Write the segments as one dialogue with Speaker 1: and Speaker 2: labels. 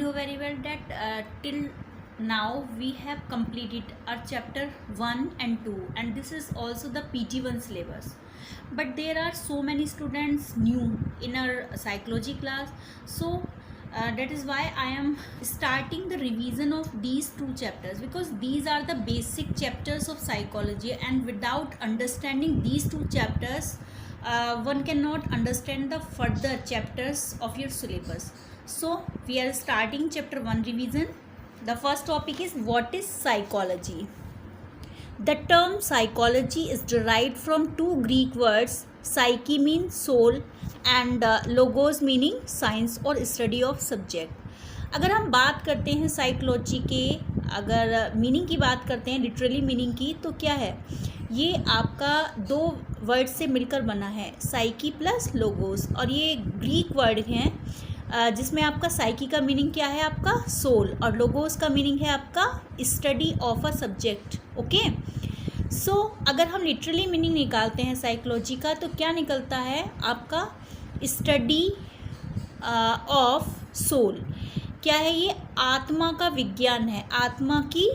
Speaker 1: know very well that till now we have completed our chapter 1 and 2, and this is also the PT1 syllabus. But there are so many students new in our psychology class, so that is why I am starting the revision of these two chapters, because these are the basic chapters of psychology, and without understanding these two chapters one cannot understand the further chapters of your syllabus. So we are starting chapter 1 revision. The first topic is what is psychology. The term psychology is derived from two Greek words. Psyche means soul and logos meaning science or study of subject. अगर हम बात करते हैं psychology के, अगर meaning की बात करते हैं, लिटरली मीनिंग की, तो क्या है, ये आपका दो वर्ड से मिलकर बना है, साइकी प्लस लोगोस, और ये ग्रीक वर्ड हैं जिसमें आपका साइकी का मीनिंग क्या है, आपका सोल, और लोगोस का मीनिंग है आपका study of a subject. Okay, so अगर हम लिटरली मीनिंग निकालते हैं साइकोलॉजी का, तो क्या निकलता है, आपका स्टडी ऑफ सोल. क्या है ये, आत्मा का विज्ञान है, आत्मा की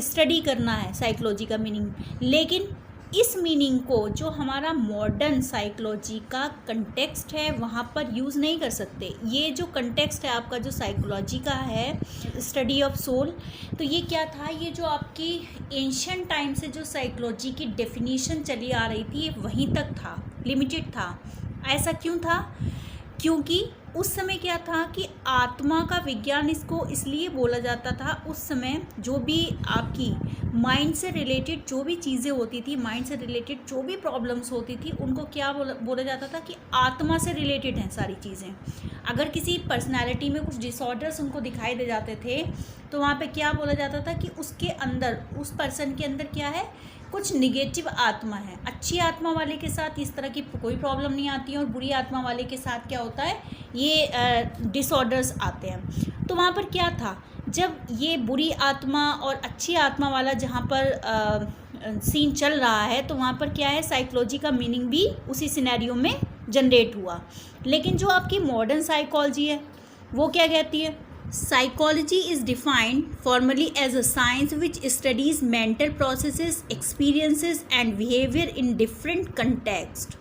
Speaker 1: स्टडी करना है साइकोलॉजी का मीनिंग. लेकिन इस मीनिंग को जो हमारा मॉडर्न साइकोलॉजी का कंटेक्स्ट है वहाँ पर यूज़ नहीं कर सकते. ये जो कंटेक्स्ट है आपका जो साइकोलॉजी का है, स्टडी ऑफ सोल, तो ये क्या था, ये जो आपकी एंशिएंट टाइम से जो साइकोलॉजी की डेफिनेशन चली आ रही थी, ये वहीं तक था, लिमिटेड था. ऐसा क्यों था, क्योंकि उस समय क्या था कि आत्मा का विज्ञान इसको इसलिए बोला जाता था. उस समय जो भी आपकी माइंड से रिलेटेड जो भी चीज़ें होती थी, माइंड से रिलेटेड जो भी प्रॉब्लम्स होती थी, उनको क्या बोला जाता था कि आत्मा से रिलेटेड हैं सारी चीज़ें. अगर किसी पर्सनालिटी में कुछ डिसऑर्डर्स उनको दिखाई दे जाते थे, तो वहाँ पे क्या बोला जाता था कि उसके अंदर, उस पर्सन के अंदर क्या है, कुछ निगेटिव आत्मा है. अच्छी आत्मा वाले के साथ इस तरह की कोई प्रॉब्लम नहीं आती है, और बुरी आत्मा वाले के साथ क्या होता है, ये डिसऑर्डर्स आते हैं. तो वहाँ पर क्या था, जब ये बुरी आत्मा और अच्छी आत्मा वाला जहाँ पर सीन चल रहा है, तो वहाँ पर क्या है, साइकोलॉजी का मीनिंग भी उसी सिनेरियो में जनरेट हुआ. लेकिन जो आपकी मॉडर्न साइकोलॉजी है वो क्या कहती है, psychology is defined formally as a science which studies mental processes, experiences and behavior in different context.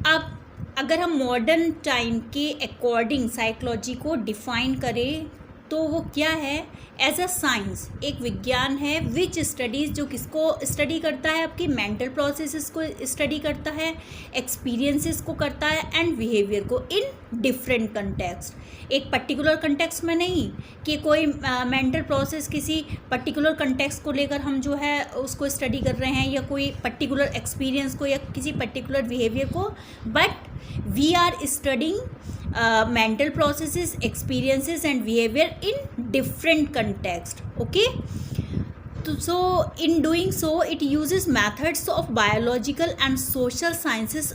Speaker 1: अब अगर हम मॉडर्न टाइम के अकॉर्डिंग साइकोलॉजी को डिफाइन करें, तो वो क्या है, एज अ साइंस, एक विज्ञान है विच स्टडीज़, जो किसको स्टडी करता है, आपके मेंटल प्रोसेसेस को स्टडी करता है, एक्सपीरियंसेस को करता है, एंड बिहेवियर को इन डिफरेंट कंटेक्स्ट. एक पर्टिकुलर कंटेक्स्ट में नहीं कि कोई मेंटल प्रोसेस किसी पर्टिकुलर कंटेक्स्ट को लेकर हम जो है उसको स्टडी कर रहे हैं, या कोई पर्टिकुलर एक्सपीरियंस को, या किसी पर्टिकुलर बिहेवियर को, but we are studying mental processes, experiences and behavior in different context. Okay, so in doing so it uses methods of biological and social sciences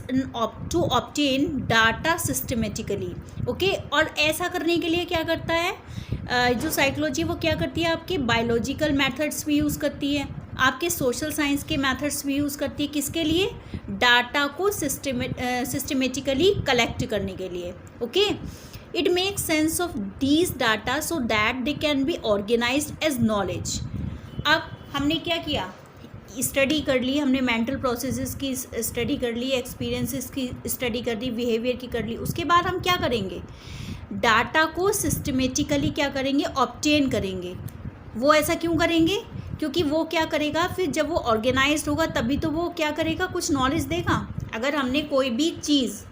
Speaker 1: to obtain data systematically. Okay, और ऐसा करने के लिए क्या करता है जो साइकोलॉजी, वो क्या करती है, आपके बायोलॉजिकल मेथड्स भी यूज़ करती है, आपके सोशल साइंस के मेथड्स भी यूज़ करती है. किसके लिए, डाटा को सिस्टमेटिकली कलेक्ट करने के लिए. Okay, it make sense of these data so that they can be organised as knowledge. अब हमने क्या किया, स्टडी कर ली, हमने मेंटल प्रोसेसेस की स्टडी कर ली, एक्सपीरियंसेस की स्टडी कर ली, बिहेवियर की कर ली. उसके बाद हम क्या करेंगे, डाटा को सिस्टमेटिकली क्या करेंगे, ऑब्टेन करेंगे. वो ऐसा क्यों करेंगे, क्योंकि वो क्या करेगा, फिर जब वो ऑर्गेनाइज्ड होगा तभी तो वो क्या करेगा, कुछ नॉलेज देगा. अगर हमने कोई भी चीज़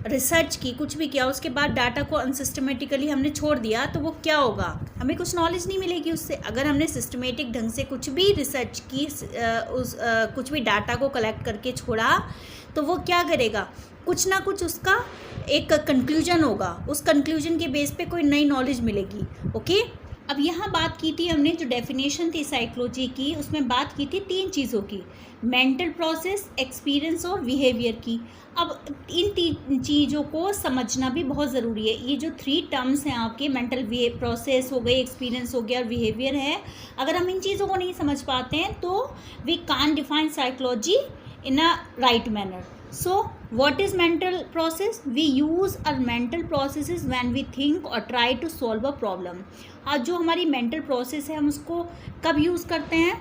Speaker 1: रिसर्च की, कुछ भी किया, उसके बाद डाटा को अनसिस्टमेटिकली हमने छोड़ दिया, तो वो क्या होगा, हमें कुछ नॉलेज नहीं मिलेगी उससे. अगर हमने सिस्टमेटिक ढंग से कुछ भी रिसर्च की, कुछ भी डाटा को कलेक्ट करके छोड़ा, तो वो क्या करेगा, कुछ ना कुछ उसका एक कंक्लूजन होगा, उस कंक्लूजन के बेस पे कोई नई नॉलेज मिलेगी. ओके, अब यहाँ बात की थी हमने, जो डेफिनेशन थी साइकोलॉजी की, उसमें बात की थी तीन चीज़ों की, मेंटल प्रोसेस, एक्सपीरियंस और बिहेवियर की. अब इन तीन चीज़ों को समझना भी बहुत ज़रूरी है. ये जो 3 टर्म्स हैं आपके, मेंटल प्रोसेस हो गई, एक्सपीरियंस हो गया और बिहेवियर है, अगर हम इन चीज़ों को नहीं समझ पाते हैं तो we can't define psychology in a right manner. So what is mental process? We use our mental processes when we think or try to solve a problem. आज जो हमारी mental process है हम उसको कब यूज़ करते हैं?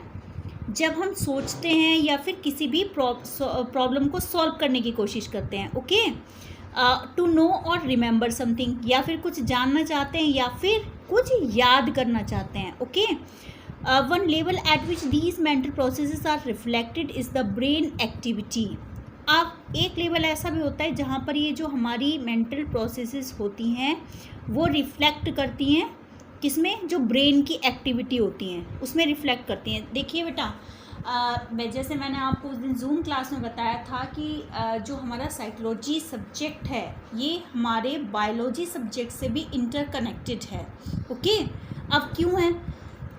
Speaker 1: जब हम सोचते हैं या फिर किसी भी प्रॉब्लम को सॉल्व करने की कोशिश करते हैं. ओके, टू नो और रिमेंबर समथिंग, या फिर कुछ जानना चाहते हैं या फिर कुछ याद करना चाहते हैं. Okay, one level at which these mental processes are reflected is the brain activity. अब एक लेवल ऐसा भी होता है जहाँ पर ये जो हमारी मेंटल प्रोसेसेस होती हैं वो रिफ्लेक्ट करती हैं किसमें? जो ब्रेन की एक्टिविटी होती हैं उसमें रिफ्लेक्ट करती हैं. देखिए बेटा, जैसे मैंने आपको उस दिन जूम क्लास में बताया था कि जो हमारा साइकोलॉजी सब्जेक्ट है ये हमारे बायोलॉजी सब्जेक्ट से भी इंटरकनेक्टेड है. ओके, अब क्यों है?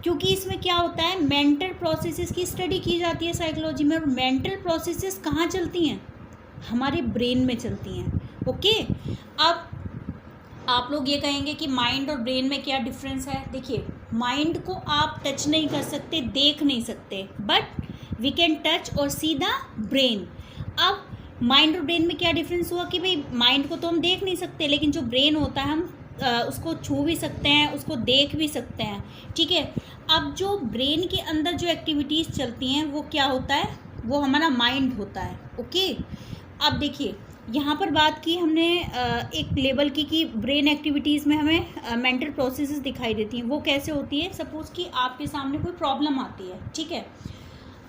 Speaker 1: क्योंकि इसमें क्या होता है, मेंटल प्रोसेसेस की स्टडी की जाती है साइकोलॉजी में. और मेंटल प्रोसेसेस कहाँ चलती हैं? हमारे ब्रेन में चलती हैं. ओके, अब आप लोग ये कहेंगे कि माइंड और ब्रेन में क्या डिफरेंस है. देखिए, माइंड को आप टच नहीं कर सकते, देख नहीं सकते, बट वी कैन टच और सी द ब्रेन. अब माइंड और ब्रेन में क्या डिफरेंस हुआ कि भाई माइंड को तो हम देख नहीं सकते, लेकिन जो ब्रेन होता है हम उसको छू भी सकते हैं, उसको देख भी सकते हैं. ठीक है, अब जो ब्रेन के अंदर जो एक्टिविटीज़ चलती हैं वो क्या होता है? वो हमारा माइंड होता है. ओके, अब देखिए यहाँ पर बात की हमने एक लेवल की कि ब्रेन एक्टिविटीज़ में हमें मेंटल प्रोसेसेस दिखाई देती हैं. वो कैसे होती है? सपोज़ कि आपके सामने कोई प्रॉब्लम आती है. ठीक है,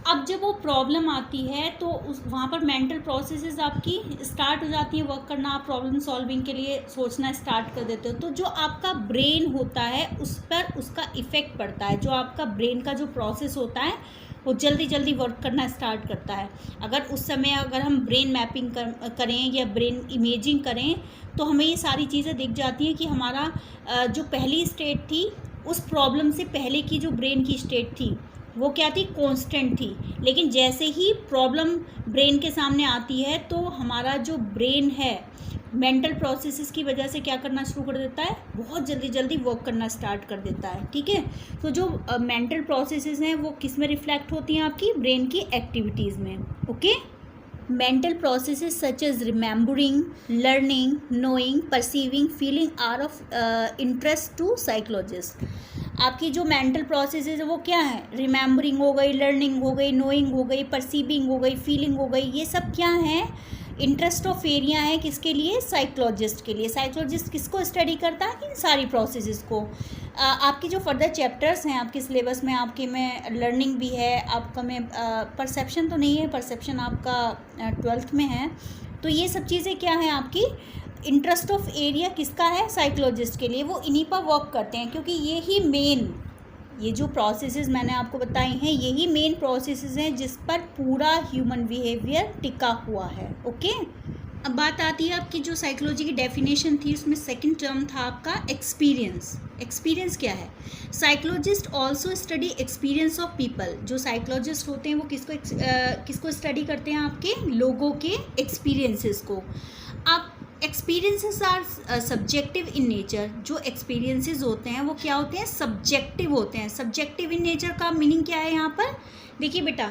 Speaker 1: अब जब वो प्रॉब्लम आती है तो वहाँ पर मेंटल प्रोसेसेस आपकी स्टार्ट हो जाती हैं वर्क करना. आप प्रॉब्लम सॉल्विंग के लिए सोचना स्टार्ट कर देते हो. तो जो आपका ब्रेन होता है उस पर उसका इफ़ेक्ट पड़ता है. जो आपका ब्रेन का जो प्रोसेस होता है वो जल्दी जल्दी वर्क करना स्टार्ट करता है. अगर उस समय अगर हम ब्रेन मैपिंग करें या ब्रेन इमेजिंग करें तो हमें ये सारी चीज़ें दिख जाती हैं कि हमारा जो पहली स्टेट थी उस प्रॉब्लम से पहले की जो ब्रेन की स्टेट थी वो क्या थी? कांस्टेंट थी. लेकिन जैसे ही प्रॉब्लम ब्रेन के सामने आती है तो हमारा जो ब्रेन है मेंटल प्रोसेसेस की वजह से क्या करना शुरू कर देता है? बहुत जल्दी जल्दी वर्क करना स्टार्ट कर देता है. ठीक है, तो जो मेंटल प्रोसेसेस हैं वो किस में रिफ्लेक्ट होती हैं? आपकी ब्रेन की एक्टिविटीज़ में. Okay, mental processes such as remembering, learning, knowing, perceiving, feeling are of interest to psychologist. आपकी जो मेंटल प्रोसेसेस है वो क्या है? रिमेंबरिंग हो गई, लर्निंग हो गई, नोइंग हो गई, परसीविंग हो गई, फीलिंग हो गई. ये सब क्या है? इंटरेस्ट ऑफ एरिया है. किसके लिए? साइकोलॉजिस्ट के लिए. साइकोलॉजिस्ट किसको स्टडी करता है? इन सारी प्रोसेसेस को. आपके जो फर्दर चैप्टर्स हैं आपके सिलेबस में, आपके में लर्निंग भी है, आपका में परसेप्शन तो नहीं है, परसेप्शन आपका 12th में है. तो ये सब चीज़ें क्या हैं आपकी? इंटरेस्ट ऑफ एरिया किसका है? साइकोलॉजिस्ट के लिए. वो इन्हीं पर वर्क करते हैं क्योंकि ये जो प्रोसेसेस मैंने आपको बताई हैं यही मेन प्रोसेसेस हैं जिस पर पूरा ह्यूमन बिहेवियर टिका हुआ है. ओके, अब बात आती है आपकी जो साइकोलॉजी की डेफिनेशन थी उसमें सेकंड टर्म था आपका एक्सपीरियंस. एक्सपीरियंस क्या है? Psychologist also study experience of people. जो साइकोलॉजिस्ट होते हैं वो किसको स्टडी करते हैं? आपके लोगों के एक्सपीरियंसेस को. अब experiences are subjective in nature. जो एक्सपीरियंसेस होते हैं वो क्या होते हैं? सब्जेक्टिव होते हैं. सब्जेक्टिव इन नेचर का मीनिंग क्या है यहाँ पर? देखिए बेटा,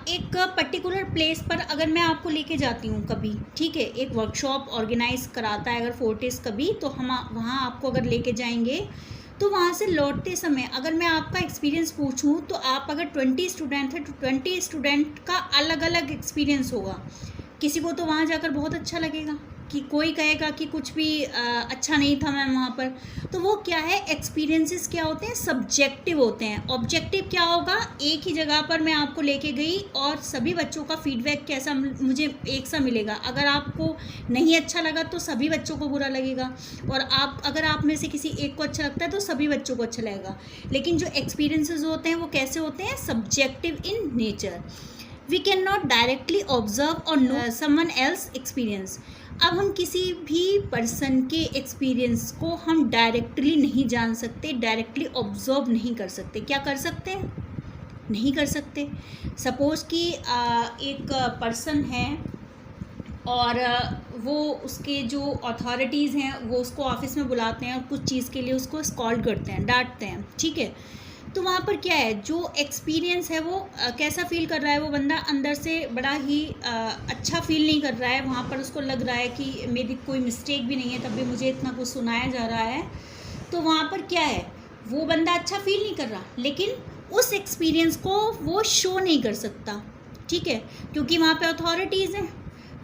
Speaker 1: एक पर्टिकुलर प्लेस पर अगर मैं आपको लेके जाती हूँ कभी, ठीक है, एक वर्कशॉप ऑर्गेनाइज कराता है अगर फोर्टिस कभी, तो हम वहाँ आपको अगर लेके जाएंगे तो वहाँ से लौटते समय अगर मैं आपका एक्सपीरियंस पूछूँ तो आप अगर 20 स्टूडेंट हैं तो 20 स्टूडेंट का अलग अलग एक्सपीरियंस होगा. किसी को तो वहाँ जाकर बहुत अच्छा लगेगा, कि कोई कहेगा कि कुछ भी अच्छा नहीं था मैम वहाँ पर. तो वो क्या है? एक्सपीरियंसेस क्या होते हैं? सब्जेक्टिव होते हैं. ऑब्जेक्टिव क्या होगा? एक ही जगह पर मैं आपको लेके गई और सभी बच्चों का फीडबैक कैसा मुझे एक सा मिलेगा. अगर आपको नहीं अच्छा लगा तो सभी बच्चों को बुरा लगेगा, और अगर आप में से किसी एक को अच्छा लगता है तो सभी बच्चों को अच्छा लगेगा. लेकिन जो एक्सपीरियंसेस होते हैं वो कैसे होते हैं? Subjective in nature. We can not directly observe और नो समवन एल्स एक्सपीरियंस. अब हम किसी भी पर्सन के एक्सपीरियंस को हम डायरेक्टली नहीं जान सकते, डायरेक्टली ऑब्जर्व नहीं कर सकते. क्या कर सकते हैं? नहीं कर सकते. सपोज़ कि एक पर्सन है और वो उसके जो अथॉरिटीज़ हैं वो उसको ऑफिस में बुलाते हैं और कुछ चीज़ के लिए उसको स्कॉल्ड करते हैं, डांटते हैं. ठीक है, तो वहाँ पर क्या है, जो एक्सपीरियंस है वो कैसा फील कर रहा है वो बंदा, अंदर से बड़ा ही अच्छा फील नहीं कर रहा है। वहाँ पर उसको लग रहा है कि मेरी कोई मिस्टेक भी नहीं है, तब भी मुझे इतना कुछ सुनाया जा रहा है। तो वहाँ पर क्या है, वो बंदा अच्छा फील नहीं कर रहा, लेकिन उस एक्सपीरियंस को वो शो नहीं कर सकता, ठीक है, क्योंकि वहाँ पे अथॉरिटीज़ हैं।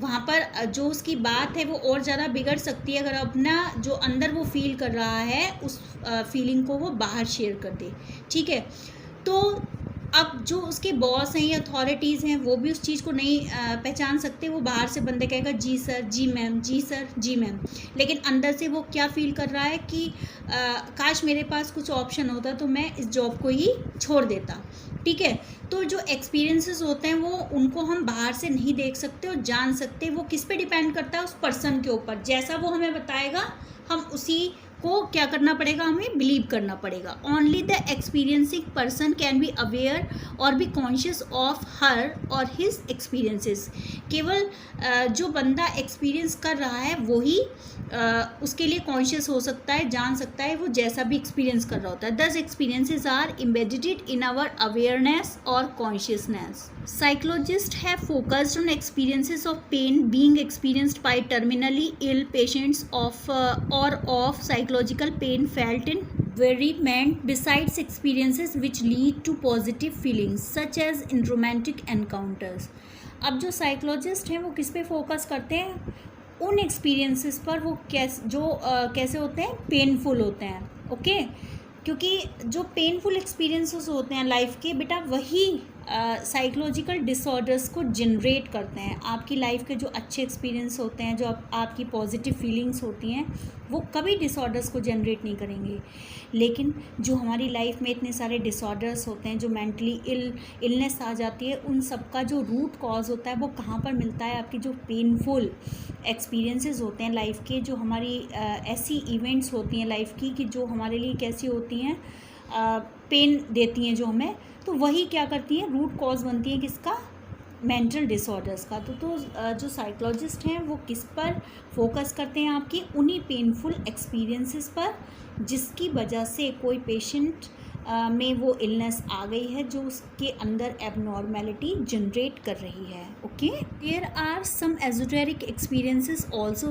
Speaker 1: वहाँ पर जो उसकी बात है वो और ज़्यादा बिगड़ सकती है अगर अपना जो अंदर वो फील कर रहा है उस फीलिंग को वो बाहर शेयर कर दे, ठीक है। तो अब जो उसके बॉस हैं या अथॉरिटीज़ हैं वो भी उस चीज़ को नहीं पहचान सकते। वो बाहर से बंदे कहेगा जी सर, जी मैम, जी सर, जी मैम, लेकिन अंदर से वो क्या फील कर रहा है कि काश मेरे पास कुछ ऑप्शन होता तो मैं इस जॉब को ही छोड़ देता, ठीक है। तो जो एक्सपीरियंसेस होते हैं वो उनको हम बाहर से नहीं देख सकते और जान सकते। वो किस पे डिपेंड करता है, उस पर्सन के ऊपर। जैसा वो हमें बताएगा हम उसी को क्या करना पड़ेगा, हमें बिलीव करना पड़ेगा। Only the experiencing person can be aware और बी कॉन्शियस ऑफ हर और हिज एक्सपीरियंसेस। केवल जो बंदा एक्सपीरियंस कर रहा है वो ही उसके लिए कॉन्शियस हो सकता है, जान सकता है, वो जैसा भी एक्सपीरियंस कर रहा होता है। This experiences are embedded in our awareness और consciousness. Psychologists have focused on experiences of pain being experienced by terminally ill patients or of psychological pain felt in bereavement, besides experiences which lead to positive feelings such as in romantic encounters. अब जो psychologist हैं वो किस पे focus करते हैं, उन experiences पर वो कैसे होते हैं, पेनफुल होते हैं, ओके। क्योंकि जो पेनफुल एक्सपीरियंसेस होते हैं लाइफ के, बेटा वही साइकोलॉजिकल डिसऑर्डर्स को जनरेट करते हैं। आपकी लाइफ के जो अच्छे एक्सपीरियंस होते हैं, जो आपकी पॉजिटिव फीलिंग्स होती हैं, वो कभी डिसऑर्डर्स को जनरेट नहीं करेंगे। लेकिन जो हमारी लाइफ में इतने सारे डिसऑर्डर्स होते हैं, जो मेंटली इलनेस आ जाती है, उन सब का जो रूट कॉज होता है वो कहाँ पर मिलता है, आपकी जो पेनफुल एक्सपीरियंसेस होते हैं लाइफ के, जो हमारी ऐसी इवेंट्स होती हैं लाइफ की कि जो हमारे लिए कैसी होती हैं, पेन देती हैं जो हमें, तो वही क्या करती हैं, रूट कॉज बनती है किसका, मेंटल डिसऑर्डर्स का। तो जो साइकोलॉजिस्ट हैं वो किस पर फोकस करते हैं, आपकी उन्हीं पेनफुल एक्सपीरियंसेस पर जिसकी वजह से कोई पेशेंट में वो इलनेस आ गई है, जो उसके अंदर एबनॉर्मेलिटी जनरेट कर रही है, okay. There are some esoteric experiences also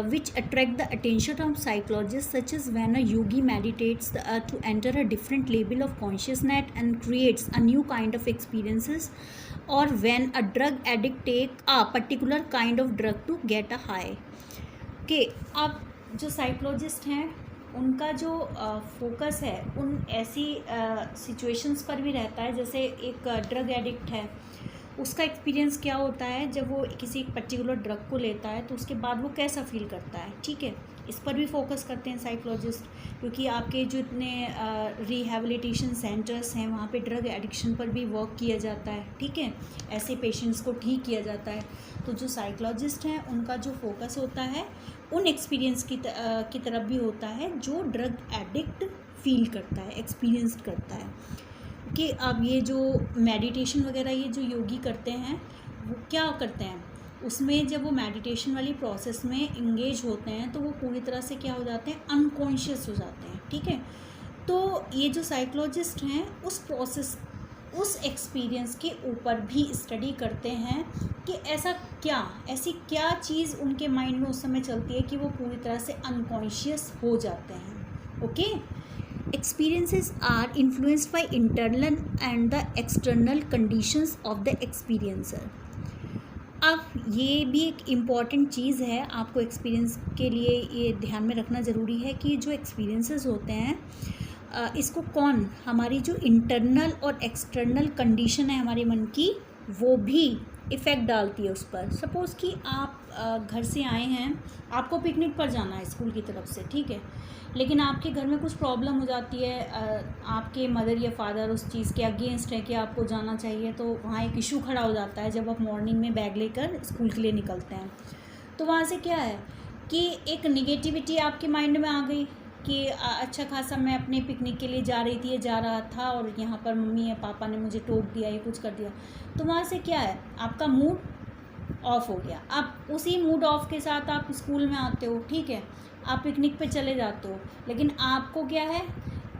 Speaker 1: which attract the attention of psychologist, such as when a yogi meditates to enter a different level of consciousness and creates a new kind of experiences, or when a drug addict take a particular kind of drug to get a high. Okay, अब जो psychologist हैं उनका जो focus है उन ऐसी situations पर भी रहता है। जैसे एक ड्रग एडिक्ट है, उसका एक्सपीरियंस क्या होता है जब वो किसी पर्टिकुलर ड्रग को लेता है, तो उसके बाद वो कैसा फील करता है, ठीक है। इस पर भी फोकस करते हैं साइकोलॉजिस्ट, क्योंकि आपके जो इतने रिहैबिलिटेशन सेंटर्स हैं वहाँ पे ड्रग एडिक्शन पर भी वर्क किया जाता है, ठीक है, ऐसे पेशेंट्स को ठीक किया जाता है। तो जो साइकोलॉजिस्ट हैं उनका जो फोकस होता है उन एक्सपीरियंस की तरफ भी होता है जो ड्रग एडिक्ट फील करता है, एक्सपीरियंस करता है। कि अब ये जो मेडिटेशन वगैरह ये जो योगी करते हैं वो क्या करते हैं, उसमें जब वो मेडिटेशन वाली प्रोसेस में इंगेज होते हैं तो वो पूरी तरह से क्या हो जाते हैं, अनकॉन्शियस हो जाते हैं, ठीक है। तो ये जो साइकोलॉजिस्ट हैं उस प्रोसेस, उस एक्सपीरियंस के ऊपर भी स्टडी करते हैं कि ऐसी क्या चीज़ उनके माइंड में उस समय चलती है कि वो पूरी तरह से अनकॉन्शियस हो जाते हैं, okay. Experiences are influenced by internal and the external conditions of the experiencer. अब ये भी एक इम्पॉर्टेंट चीज़ है, आपको एक्सपीरियंस के लिए ये ध्यान में रखना ज़रूरी है कि जो एक्सपीरियंसेस होते हैं इसको कौन, हमारी जो इंटरनल और एक्सटर्नल कंडीशन है हमारे मन की, वो भी इफ़ेक्ट डालती है उस पर। सपोज़ कि आप घर से आए हैं, आपको पिकनिक पर जाना है स्कूल की तरफ से, ठीक है, लेकिन आपके घर में कुछ प्रॉब्लम हो जाती है, आपके मदर या फादर उस चीज़ के अगेंस्ट है कि आपको जाना चाहिए, तो वहाँ एक इशू खड़ा हो जाता है जब आप मॉर्निंग में बैग लेकर स्कूल के लिए निकलते हैं। तो वहाँ से क्या है कि एक निगेटिविटी आपके माइंड में आ गई कि अच्छा खासा मैं अपने पिकनिक के लिए जा रहा था और यहाँ पर मम्मी या पापा ने मुझे टोक दिया, ये कुछ कर दिया। तो वहाँ से क्या है, आपका मूड ऑफ हो गया। आप उसी मूड ऑफ के साथ आप स्कूल में आते हो, ठीक है, आप पिकनिक पे चले जाते हो, लेकिन आपको क्या है,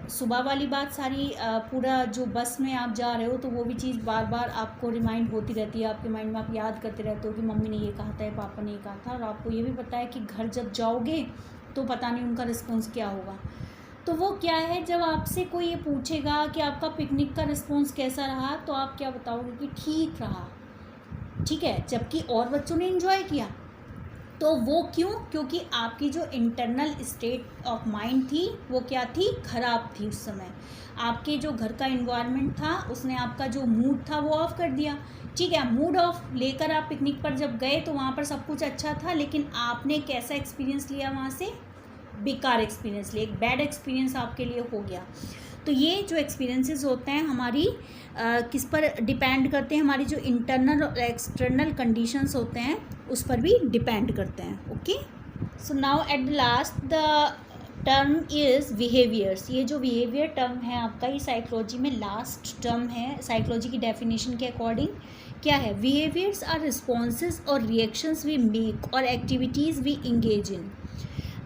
Speaker 1: सुबह वाली बात सारी पूरा जो बस में आप जा रहे हो तो वो भी चीज़ बार बार आपको रिमाइंड होती रहती है, आपके माइंड में आप याद करते रहते हो कि मम्मी ने ये कहा था या पापा ने ये कहा था। और आपको ये भी पता है कि घर जब जाओगे तो पता नहीं उनका रिस्पॉन्स क्या होगा। तो वो क्या है, जब आपसे कोई ये पूछेगा कि आपका पिकनिक का रिस्पॉन्स कैसा रहा, तो आप क्या बताओगे कि ठीक रहा, ठीक है, जबकि और बच्चों ने एंजॉय किया। तो वो क्यों? क्योंकि आपकी जो इंटरनल स्टेट ऑफ माइंड थी वो क्या थी, ख़राब थी। उस समय आपके जो घर का इन्वायरमेंट था उसने आपका जो मूड था वो ऑफ कर दिया। ठीक है, मूड ऑफ लेकर आप पिकनिक पर जब गए तो वहाँ पर सब कुछ अच्छा था, लेकिन आपने कैसा एक्सपीरियंस लिया वहाँ से? बेकार एक्सपीरियंस लिया, एक बैड एक्सपीरियंस आपके लिए हो गया। तो ये जो एक्सपीरियंसेस होते हैं हमारी किस पर डिपेंड करते हैं? हमारी जो इंटरनल और एक्सटर्नल कंडीशंस होते हैं उस पर भी डिपेंड करते हैं। Okay, so now at the last the term is behaviours. ये जो बिहेवियर टर्म है आपका, ये साइकोलॉजी में लास्ट टर्म है साइकोलॉजी की डेफिनेशन के अकॉर्डिंग। क्या है? Behaviours are responses or reactions we make or activities we engage in.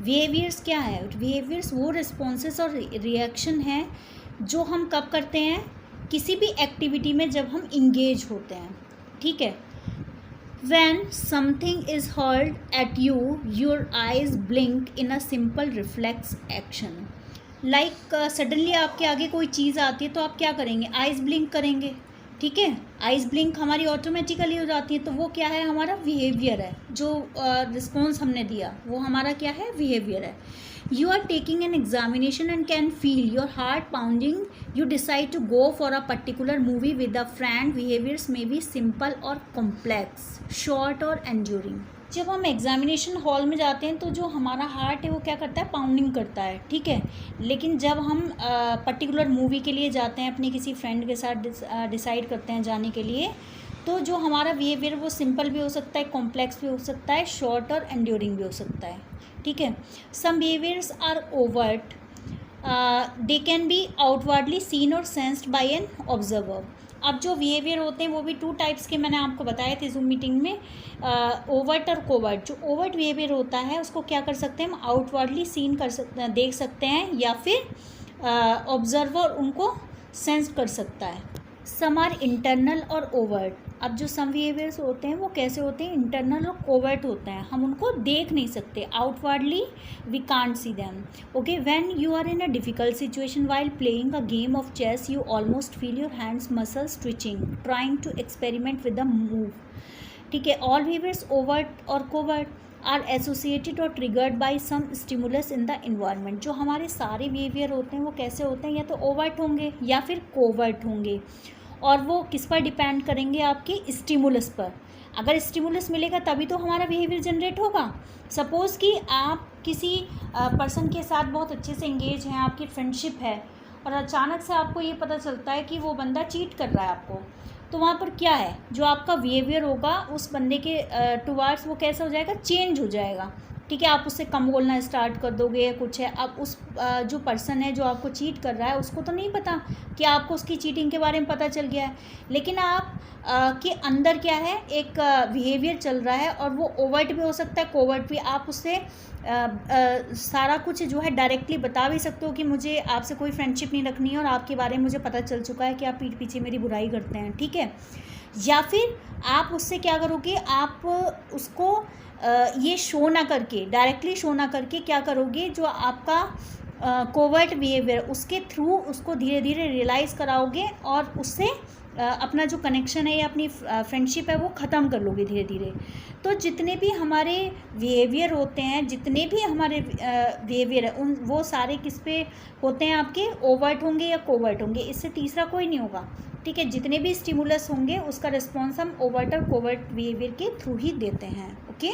Speaker 1: Behaviours क्या है? बिहेवियर्स वो रिस्पॉन्सेस और रिएक्शन है जो हम कब करते हैं? किसी भी एक्टिविटी में जब हम इंगेज होते हैं। ठीक है, When something is hurled at you, your eyes blink in a simple reflex action. Like suddenly आपके आगे कोई चीज़ आती है तो आप क्या करेंगे? आइज़ ब्लिंक करेंगे। ठीक है, आइज़ ब्लिंक हमारी ऑटोमेटिकली हो जाती है। तो वो क्या है? हमारा बिहेवियर है। जो रिस्पॉन्स हमने दिया वो हमारा क्या है? बिहेवियर है। You are taking an examination and can feel your heart pounding. You decide to go for a particular movie with a friend. Behaviors may be simple or complex, short or enduring. जब हम examination hall में जाते हैं तो जो हमारा heart है वो क्या करता है? पाउंडिंग करता है। ठीक है, लेकिन जब हम पर्टिकुलर मूवी के लिए जाते हैं, अपने किसी फ्रेंड के साथ डिसाइड करते हैं जाने के लिए, तो जो हमारा बिहेवियर वो सिंपल भी हो सकता है, कॉम्प्लेक्स भी हो सकता है, शॉर्ट और एंड्योरिंग भी हो सकता है। ठीक है, some behaviours are overt, they can be outwardly seen और सेंस्ड बाय एन ऑब्जर्वर। अब जो बिहेवियर होते हैं वो भी 2 टाइप्स के मैंने आपको बताए थे जूम मीटिंग में, ओवर्ट और कोवर्ट। जो ओवर्ट बिहेवियर होता है उसको क्या कर सकते हैं हम? आउटवर्डली सीन कर सकते हैं, देख सकते हैं, या फिर ऑब्जर्वर उनको सेंस कर सकता है। सम आर इंटरनल और ओवर्ट। अब जो सम बिहेवियर्स होते हैं वो कैसे होते हैं? इंटरनल और कोवर्ट होते हैं, हम उनको देख नहीं सकते, outwardly we can't see them. Okay, when you are in a difficult situation while playing a game of chess, you almost feel your hands muscles twitching trying to experiment with the move. ठीक है, all behaviours overt or covert are associated or triggered by some stimulus in the environment. जो हमारे सारे behaviour होते हैं वो कैसे होते हैं? या तो ओवर्ट होंगे या फिर कोवर्ट होंगे, और वो किस पर डिपेंड करेंगे? आपके स्टिमुलस पर। अगर स्टिमुलस मिलेगा तभी तो हमारा बिहेवियर जनरेट होगा। सपोज़ कि आप किसी पर्सन के साथ बहुत अच्छे से इंगेज हैं, आपकी फ्रेंडशिप है, और अचानक से आपको ये पता चलता है कि वो बंदा चीट कर रहा है आपको, तो वहाँ पर क्या है? जो आपका बिहेवियर होगा उस बंदे के टुवार्ड्स वो कैसा हो जाएगा? चेंज हो जाएगा। ठीक है, आप उससे कम बोलना स्टार्ट कर दोगे या कुछ है। अब उस जो पर्सन है जो आपको चीट कर रहा है उसको तो नहीं पता कि आपको उसकी चीटिंग के बारे में पता चल गया है, लेकिन आप के अंदर क्या है? एक बिहेवियर चल रहा है, और वो ओवर्ट भी हो सकता है, कोवर्ट भी। आप उससे सारा कुछ जो है डायरेक्टली बता भी सकते हो कि मुझे आपसे कोई फ्रेंडशिप नहीं रखनी है और आपके बारे में मुझे पता चल चुका है कि आप पीठ पीछे मेरी बुराई करते हैं। ठीक है, या फिर आप उससे क्या करोगे? आप उसको ये शो ना करके, डायरेक्टली शो ना करके क्या करोगे? जो आपका कोवर्ट बिहेवियर, उसके थ्रू उसको धीरे धीरे रियलाइज़ कराओगे और उससे अपना जो कनेक्शन है या अपनी फ्रेंडशिप है वो ख़त्म कर लोगे धीरे धीरे। तो जितने भी हमारे बिहेवियर होते हैं, जितने भी हमारे बिहेवियर है, उन वो सारे किस पे होते हैं? आपके ओवर्ट होंगे या कोवर्ट होंगे, इससे तीसरा कोई नहीं होगा। ठीक है, जितने भी स्टिमुलस होंगे उसका रिस्पॉन्स हम ओवर्ट और कोवर्ट बिहेवियर के थ्रू ही देते हैं। ओके।